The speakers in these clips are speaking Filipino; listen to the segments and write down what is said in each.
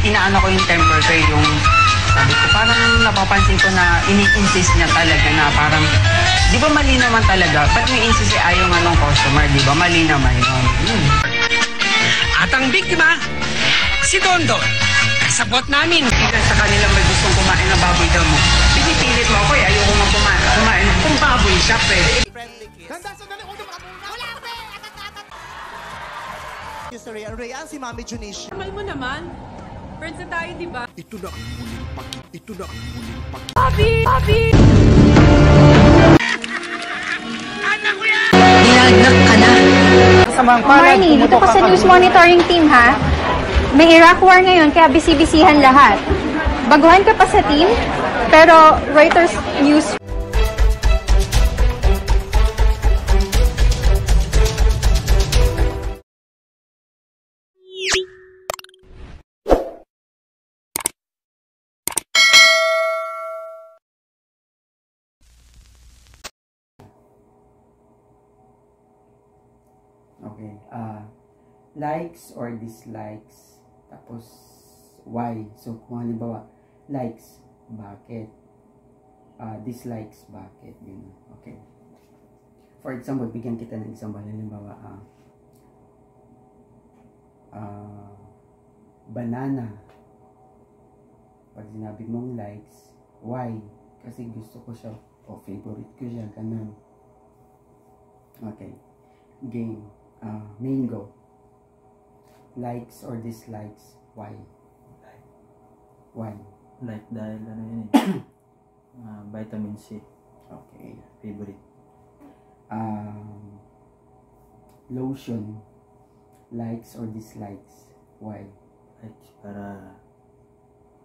inaano ko yung temper ko, yung sabi ko, parang napapansin ko na ini-insist niya talaga na parang, di ba mali naman talaga? Ba't may insist ayaw nga ng customer, di ba? Mali naman yun. At ang biktima, si Dondon. Kasabot namin. Ilan sa kanila may gustong kumain ng baboy daw mo. Pinipilit mo ako ayaw ko nga kumain. Kung baboy shop Ganda, sandali, huwag yung makabunan. Wala, pre! Yung si Rayan. Rayan, si Mami Junicia. Mahal mo naman. Friends na tayo, di ba? Ito na ang muling pakit. Ito na ang muling pakit. Papi! Papi! Anak ko yan! Dinagnak ka na. Marnie, dito ka sa news monitoring team, ha? May Iraq war ngayon, kaya bisi-bisihan lahat. Baguhan ka pa sa team, pero Reuters News. Okay, likes or dislikes, tapos why. So, kung halimbawa, likes, bakit? Dislikes, bakit? Yun. Okay. For example, bigyan kita ng isang halimbawa, banana. Pag sinabi mong likes, why? Kasi gusto ko siya, o favorite ko siya, ganun. Okay. Game. Mango. Likes or dislikes, why? Why? Like dahil ano yun vitamin C. Okay. Favorite. Lotion. Likes or dislikes, why? Like para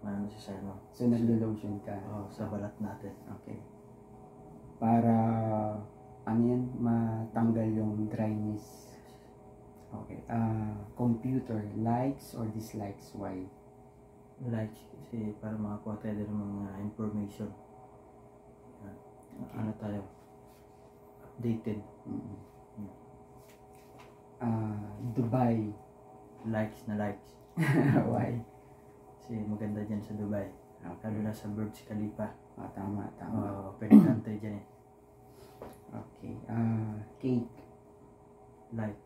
maano siya sa ano. So naglo-lotion ka? Sa balat natin. Okay. Para ano yan, matanggal yung dryness. Okay. Computer, likes or dislikes, why? Like kasi para makakuha tayo ng mga information. Ano tayo? Updated. Dubai. Likes na likes. Why? Kasi maganda dyan sa Dubai. Lalo na sa Burj Khalifa. Tama. Pwede country dyan eh. Okay. Cake. Like.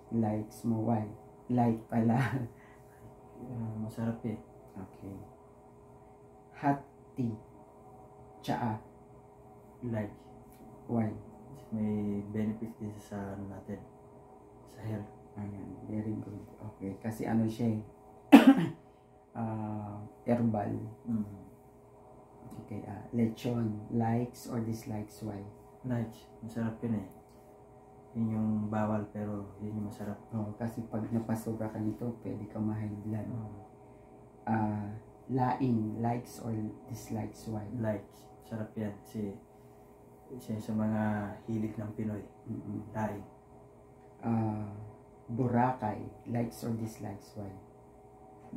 Likes mo, why? Like pala. Masarap eh. Okay. Hot tea. Tsaa. Like. Why? May benefit din sa ano natin. Sa health. Ayan, very good. Okay, kasi ano siya eh. Herbal. Okay, lechon. Likes or dislikes, why? Likes. Masarap yun eh. Yun yung bawal pero yun yung masarap. Kasi pag napasobra ka nito, pwede ka ma-high blood. Laing. Likes or dislikes, why? Likes. Masarap yan. Kasi isa sa mga hilig ng Pinoy. Laing. Boracay. Likes or dislikes, why?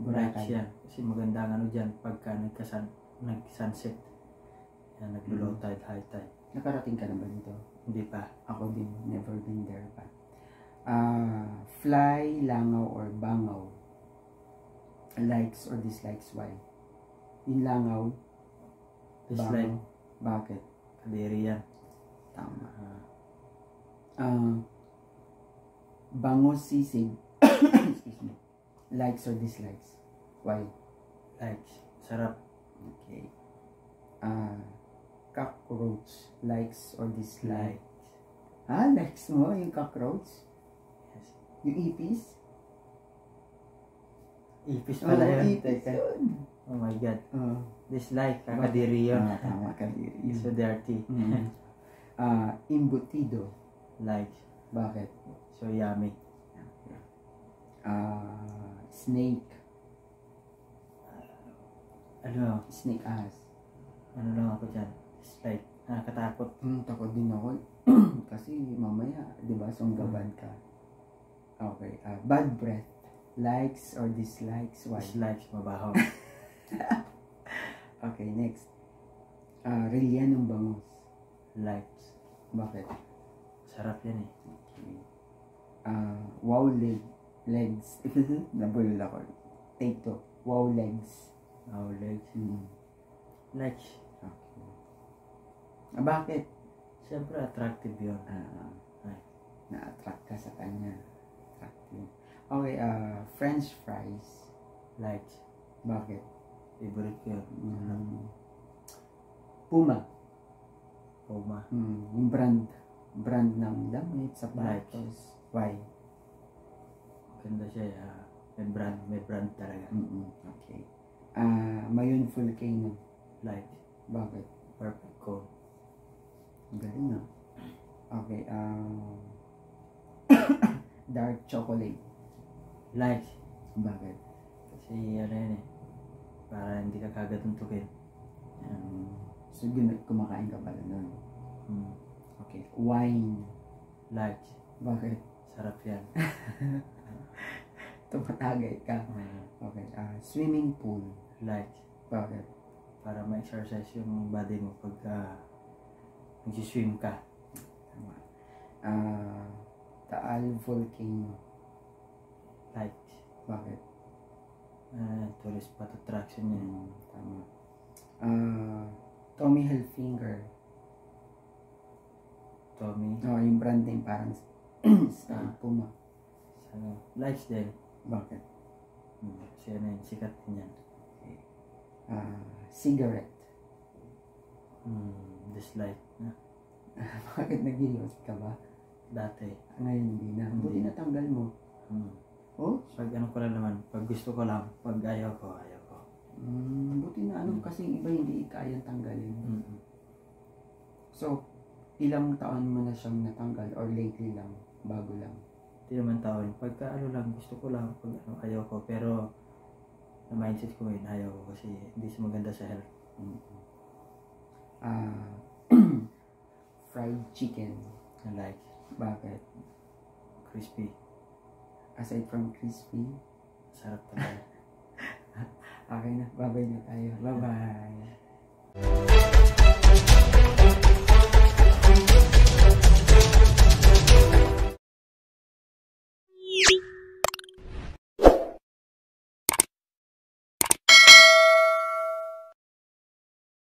Likes yan. Kasi maganda ang ano dyan pagka nag-sunset. Yan, nag-low tide, high tide. Nakarating ka na ba dito? Hindi pa. Ako din. Never been there pa. Fly, langaw, or bangaw? Likes or dislikes, why? Yung langaw. Dislike. Bangaw. Bakit? Kadiri yan. Tama. Bango sisig. Excuse me. Likes or dislikes? Why? Likes. Sarap. Okay. Cockroach. Likes or dislikes? Likes mo yung cockroach? Yes. Yung ipis? Ipis pala yun. Ipis yun. Oh my God. Dislike. Kadiri yun. Tama, kadiri. So dirty. Embutido. Likes. Bakit? So yummy. Snake. Ano? Snake ass. Ano lang ako dyan? Dislike. Nakakatakot. Takot din ako. Kasi mamaya, di ba, sunggaban ka. Okay. Bad breath. Likes or dislikes? Why? Dislikes. Mabaho. Okay, next. Rilyan ng bangus. Likes. Bakit? Sarap yan eh. Okay. Wow legs. Nabulol ako. Take two. Wow legs. Our legs. Legs. Okay. Bakit? Siyempre, attractive yun. Ay. Na-attract ka sa kanya. Attractive. Okay, French fries. Legs. Bakit? Favorite ko yun. Puma. Puma. Yung brand ng damit, sapatos. Why? Ganda siya. May brand talaga. Okay. Mayon Volcano. Legs. Bakit? Perfect cone. Galing na. Okay, dark chocolate. Legs. Bakit? Kasi ano yun eh. Para hindi ka kagad tuntukin. So, kumakain ka pala nun. Okay, wine. Legs. Bakit? Sarap yan. Tumatagay ka. Okay, swimming pool. Legs. Bakit? Para ma-exercise yung body mo pagka nag-swim ka. Tama. Taal Volcano. Legs. Bakit? Tourist spot attraction yan. Tama. Tommy Hilfiger. Tommy. Yung brand name parang style Puma. Legs din. Bakit? Kasi ano yun, sikat din yan. Cigarette. Dislike na. Bakit nag-ios ka ba? Dati. Ngayon hindi na. Buti natanggal mo. Oh? Pag ano ko lang naman, pag gusto ko lang, pag ayaw ko, ayaw ko. Buti na kasi iba hindi kayang tanggalin. So, ilang taon mo na siyang natanggal or lately lang, bago lang? Hindi naman taon. Pagka ano lang, gusto ko lang, pag ano, ayaw ko. Pero, na mindset ko ngayon, ayaw ko kasi hindi siya maganda sa health. Fried chicken. I like. Bakit? Crispy. Aside from crispy, Sarap talaga. okay na. Bye-bye na tayo. Bye-bye.